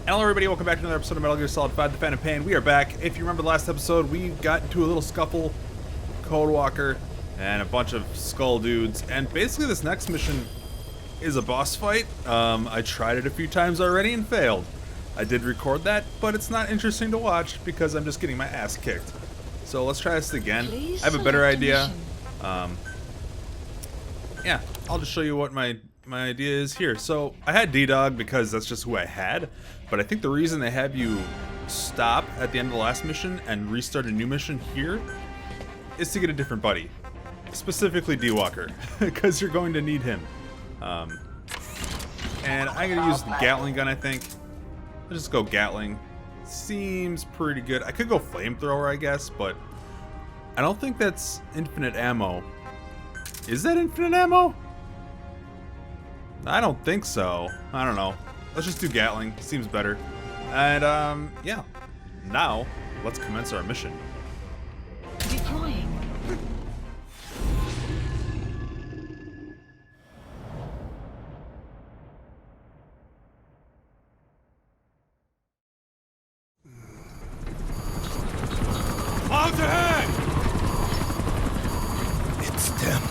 Hello everybody, welcome back to another episode of Metal Gear Solid 5, The Phantom Pain. We are back. If you remember the last episode, we got into a little scuffle, Code Walker, and a bunch of skull dudes, and basically this next mission is a boss fight. I tried it a few times already and failed. I did record that, but it's not interesting to watch because I'm just getting my ass kicked. So let's try this again. I have a better idea. Yeah, I'll just show you what my idea is here. So I had D-Dog because that's just who I had, but I think the reason they have you stop at the end of the last mission and restart a new mission here is to get a different buddy, specifically D-Walker, because you're going to need him. And I'm gonna use the Gatling gun, I think. I'll just go Gatling. Seems pretty good. I could go Flamethrower, I guess, but I don't think that's infinite ammo. Is that infinite ammo? I don't think so. I don't know. Let's just do Gatling. Seems better. And, yeah. Now, let's commence our mission. Deploying. Clouds ahead! It's them.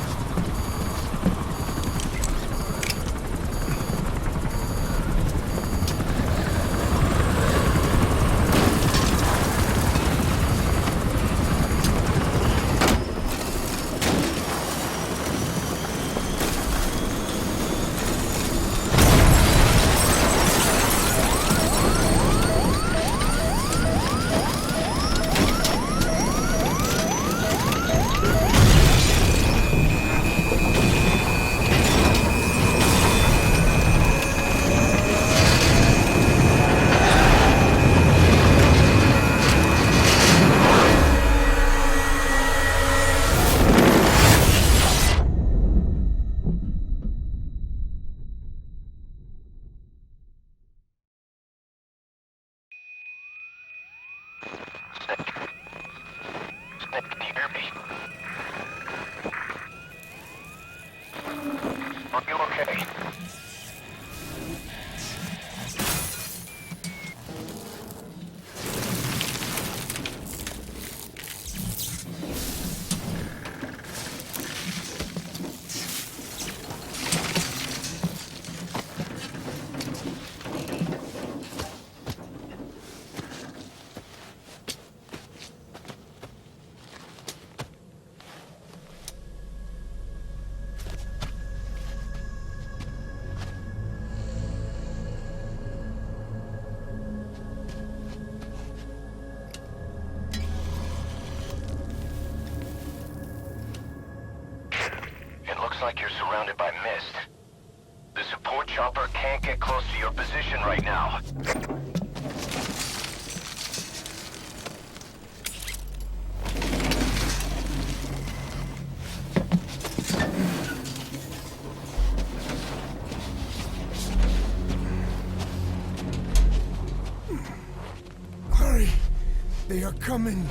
Can you hear me? Are you okay? Looks like you're surrounded by mist. The support chopper can't get close to your position right now. Hurry! They are coming!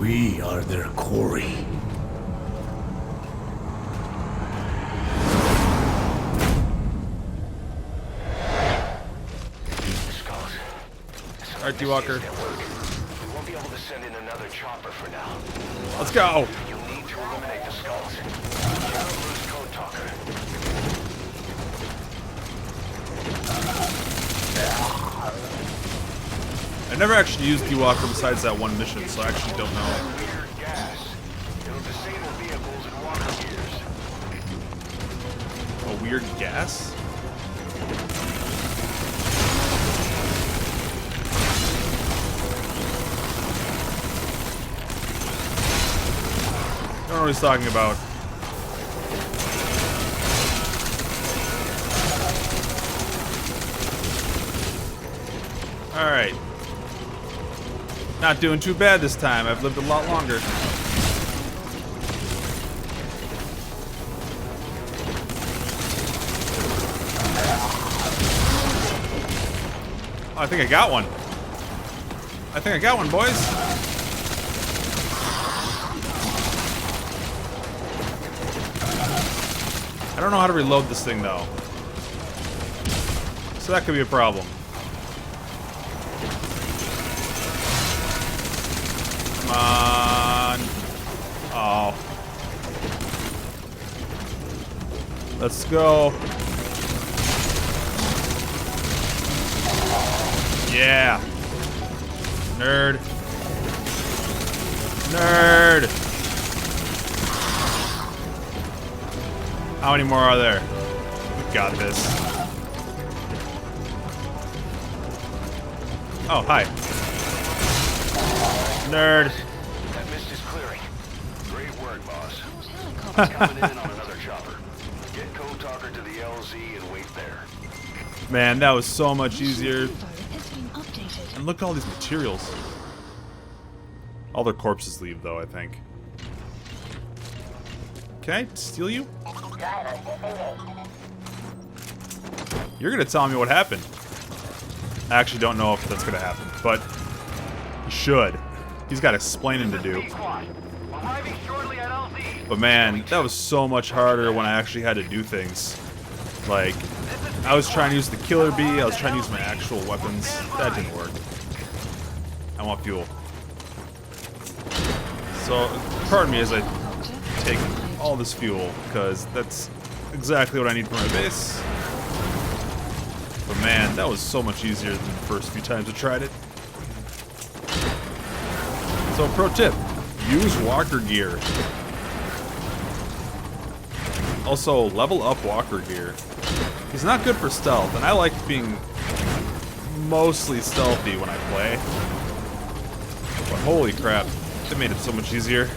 We are their quarry. Skulls. Alright, D-Walker. We won't be able to send in another chopper for now. Let's go. You need to eliminate the skulls. You cannot lose Code Talker. I never actually used D-Walker besides that one mission, so I actually don't know. Weird gas. It'll disable vehicles and walker gears. A weird gas? I don't know what he's talking about. Alright. Not doing too bad this time. I've lived a lot longer. Oh, I think I got one. I think I got one, boys. I don't know how to reload this thing, though. So that could be a problem. Come on. Oh. Let's go. Yeah. Nerd. Nerd. How many more are there? We got this. Oh, hi. Nerd. That mist is clearing. Great work, boss. Those helicopters. Coming in on another chopper. Get Code Talker to the LZ and wait there. Man, that was so much easier. Info has been updated. And look at all these materials. All their corpses leave, though, I think. Can I steal you? You're gonna tell me what happened. I actually don't know if that's gonna happen, but he should. He's got explaining to do. But man, that was so much harder when I actually had to do things. Like, I was trying to use the killer bee, I was trying to use my actual weapons. That didn't work. I want fuel. So, pardon me as I take all this fuel, because that's exactly what I need for my base. But man, that was so much easier than the first few times I tried it. So, pro tip, use walker gear. Also, level up walker gear. He's not good for stealth, and I like being mostly stealthy when I play. But holy crap, it made it so much easier.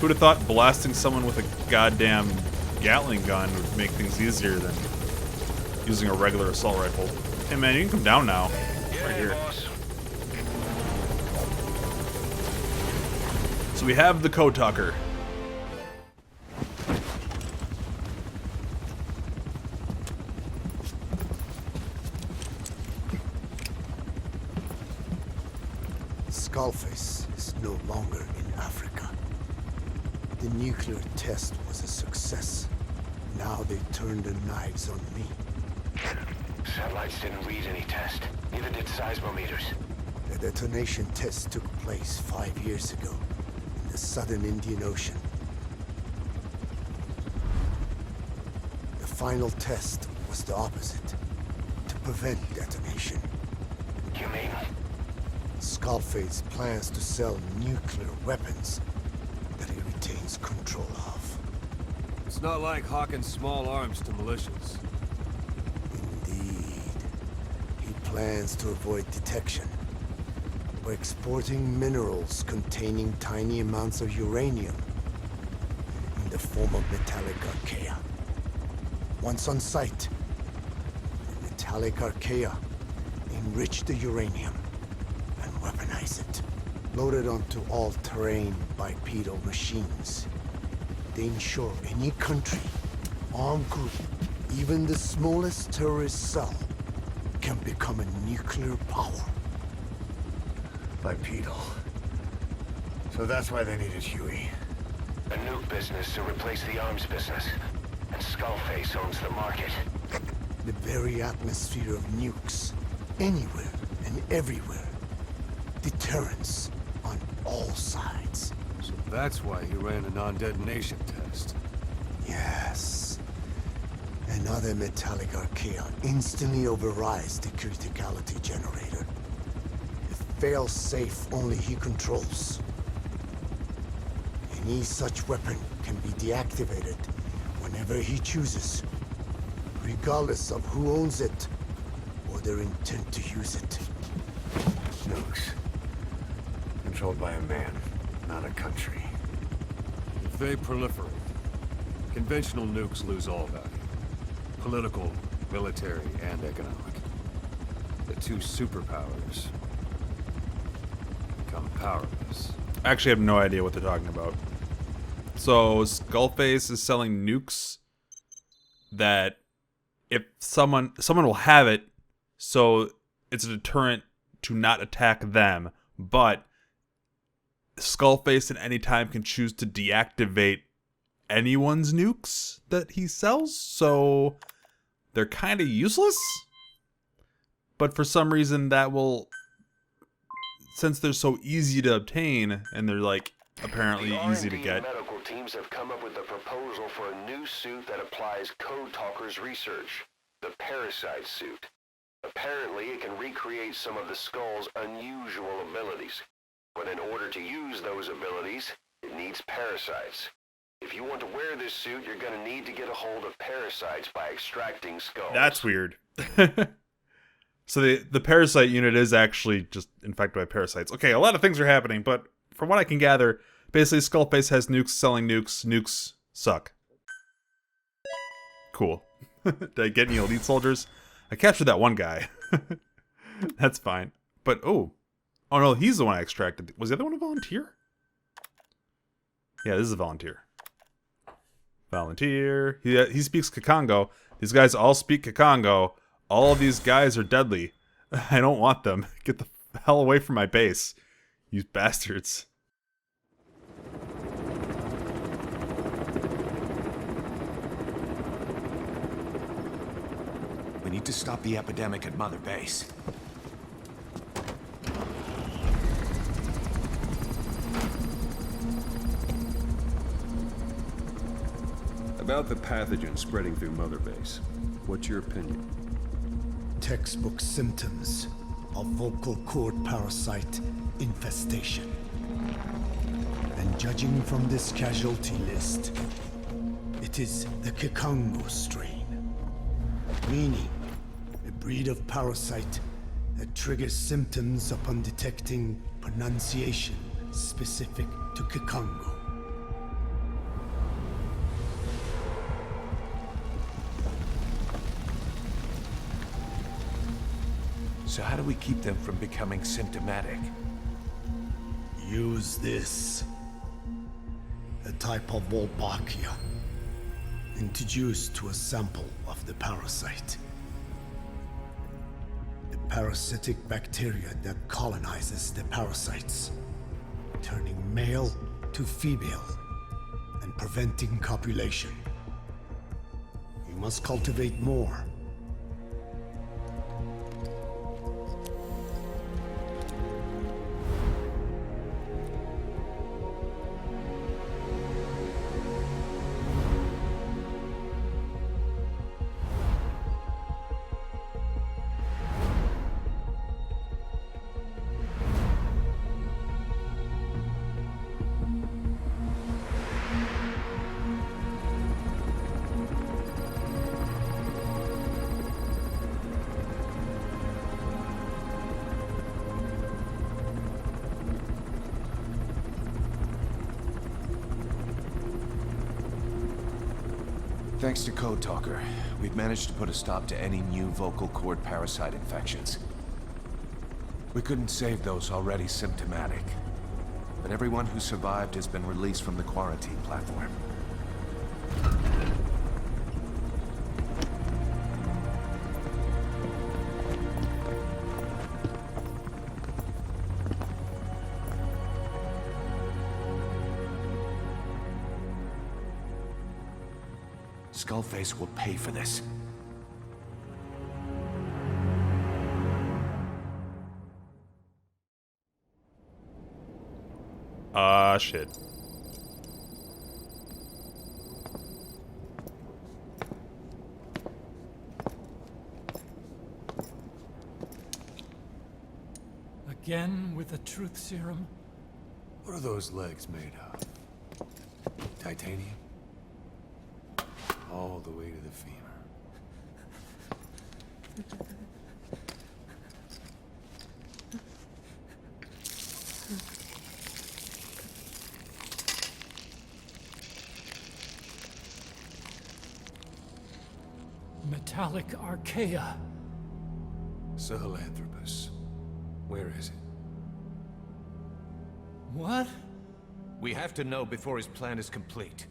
Who'd have thought blasting someone with a goddamn Gatling gun would make things easier than using a regular assault rifle. Hey man, you can come down now. Right here. So we have the Code Talker. Skullface is no longer in Africa. The nuclear test was a success. Now they turned their knives on me. Satellites didn't read any test. Neither did seismometers. The detonation test took place 5 years ago in the southern Indian Ocean. The final test was the opposite, to prevent detonation. You mean? Skullface plans to sell nuclear weapons that he retains control of. It's not like hawking small arms to militias. Indeed. He plans to avoid detection by exporting minerals containing tiny amounts of uranium in the form of metallic Archea. Once on site, the metallic Archea enrich the uranium and weaponize it. Loaded onto all-terrain bipedal machines. They ensure any country, armed group, even the smallest terrorist cell, can become a nuclear power. Bipedal. So that's why they needed Huey. A nuke business to replace the arms business. And Skullface owns the market. The very atmosphere of nukes. Anywhere and everywhere. Deterrence on all sides. So that's why he ran a non-detonation test. Yes. Another metallic Archea instantly overrides the criticality generator. The fail-safe only he controls. Any such weapon can be deactivated whenever he chooses, regardless of who owns it or their intent to use it. Nukes. Controlled by a man, not a country. If they proliferate, conventional nukes lose all value. Political, military, and economic. The two superpowers become powerless. I actually have no idea what they're talking about. So Skullface is selling nukes that if someone will have it, so it's a deterrent to not attack them, but Skullface at any time can choose to deactivate anyone's nukes that he sells, so they're kind of useless. But for some reason that will, since they're so easy to obtain and they're like apparently easy to get. Medical teams have come up with a proposal for a new suit that applies Code Talker's research, the Parasite suit. Apparently, it can recreate some of the Skull's unusual abilities. But in order to use those abilities, it needs parasites. If you want to wear this suit, you're going to need to get a hold of parasites by extracting skulls. That's weird. So the parasite unit is actually just infected by parasites. Okay, a lot of things are happening, but from what I can gather, basically Skullface has nukes selling nukes. Nukes suck. Cool. Did I get any elite soldiers? I captured that one guy. That's fine. But, oh no, he's the one I extracted. Was the other one a volunteer? Yeah, this is a volunteer. Volunteer. He speaks Kikongo. These guys all speak Kikongo. All of these guys are deadly. I don't want them. Get the hell away from my base. You bastards. We need to stop the epidemic at Mother Base. About the pathogen spreading through Mother Base, what's your opinion? Textbook symptoms of vocal cord parasite infestation. And judging from this casualty list, it is the Kikongo strain. Meaning, a breed of parasite that triggers symptoms upon detecting pronunciation specific to Kikongo. So how do we keep them from becoming symptomatic? Use this. A type of Wolbachia. Introduced to a sample of the parasite. The parasitic bacteria that colonizes the parasites, turning male to female and preventing copulation. You must cultivate more. Thanks to Code Talker, we've managed to put a stop to any new vocal cord parasite infections. We couldn't save those already symptomatic, but everyone who survived has been released from the quarantine platform. Skullface will pay for this. Shit. Again with the truth serum? What are those legs made of? Titanium? All the way to the femur. Metallic Archea. Sahelanthropus. Where is it? What? We have to know before his plan is complete.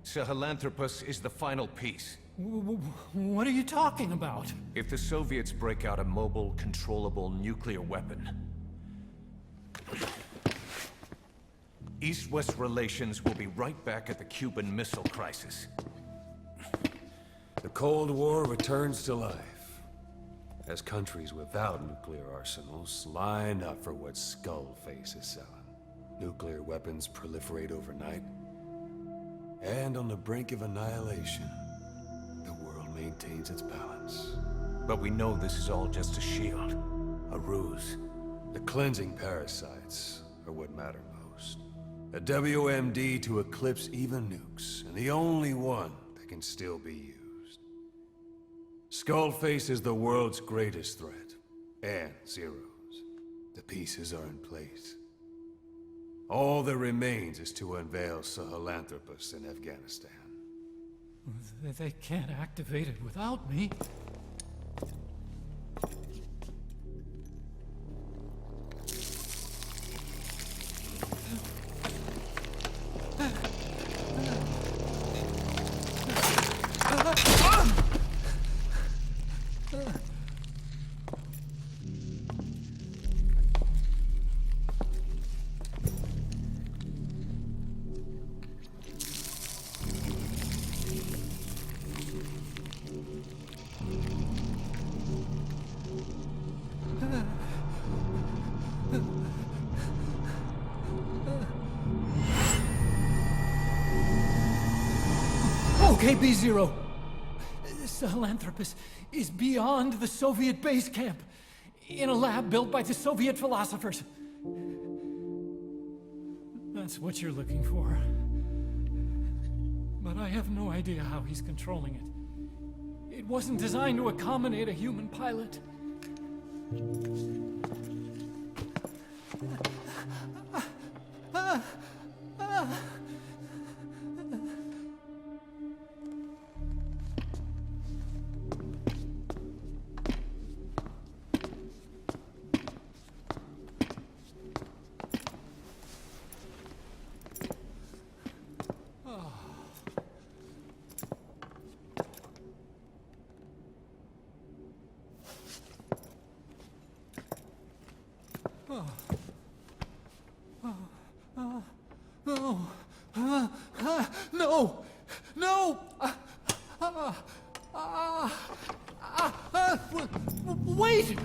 Sahelanthropus is the final piece. What are you talking about? If the Soviets break out a mobile, controllable nuclear weapon, East-West relations will be right back at the Cuban Missile Crisis. The Cold War returns to life, as countries without nuclear arsenals line up for what Skullface is selling. Nuclear weapons proliferate overnight, and on the brink of annihilation, the world maintains its balance. But we know this is all just a shield, a ruse. The cleansing parasites are what matter most. A WMD to eclipse even nukes, and the only one that can still be used. Skullface is the world's greatest threat, and Zero's. The pieces are in place. All that remains is to unveil Sahelanthropus in Afghanistan. They can't activate it without me. Okay, B-Zero. Sahelanthropus is beyond the Soviet base camp, in a lab built by the Soviet philosophers. That's what you're looking for. But I have no idea how he's controlling it. It wasn't designed to accommodate a human pilot. No! No! Wait!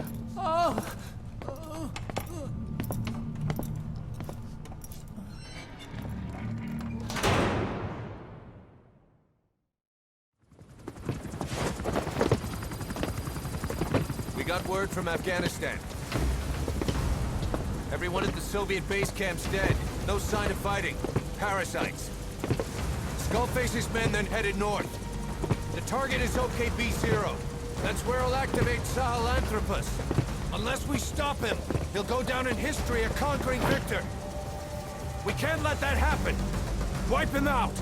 We got word from Afghanistan. Everyone at the Soviet base camp's dead. No sign of fighting. Parasites. Skullface's men then headed north. The target is OKB-0. That's where he'll activate Sahelanthropus. Unless we stop him, he'll go down in history a conquering victor. We can't let that happen. Wipe him out.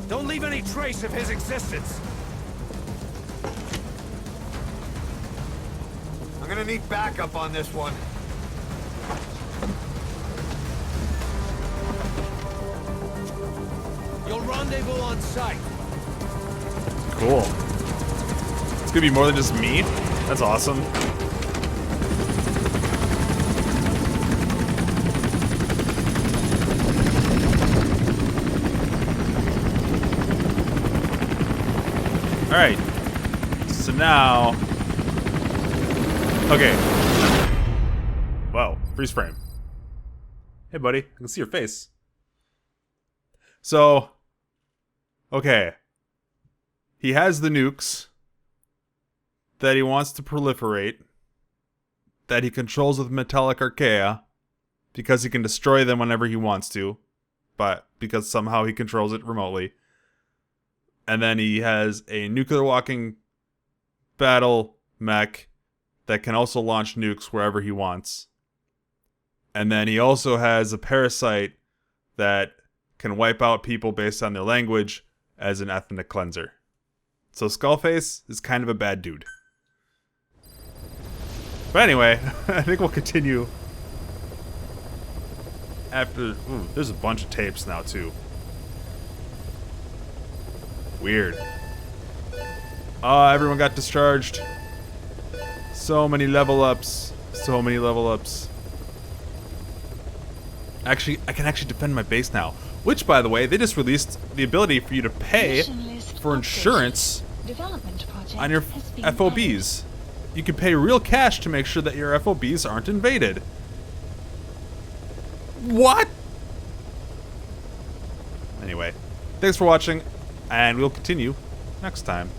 Don't leave any trace of his existence. I'm gonna need backup on this one. You'll rendezvous on site. Cool. It's gonna be more than just me? That's awesome. Alright. So now... Okay. Whoa, freeze frame. Hey, buddy. I can see your face. So... Okay. He has the nukes that he wants to proliferate, that he controls with metallic Archea, because he can destroy them whenever he wants to, but because somehow he controls it remotely. And then he has a nuclear walking battle mech that can also launch nukes wherever he wants. And then he also has a parasite that can wipe out people based on their language as an ethnic cleanser. So Skullface is kind of a bad dude. But anyway, I think we'll continue after... Ooh, there's a bunch of tapes now, too. Weird. Everyone got discharged. So many level ups. So many level ups. Actually, I can actually defend my base now. Which, by the way, they just released the ability for you to pay for insurance on your FOBs. You can pay real cash to make sure that your FOBs aren't invaded. What? Anyway, thanks for watching, and we'll continue next time.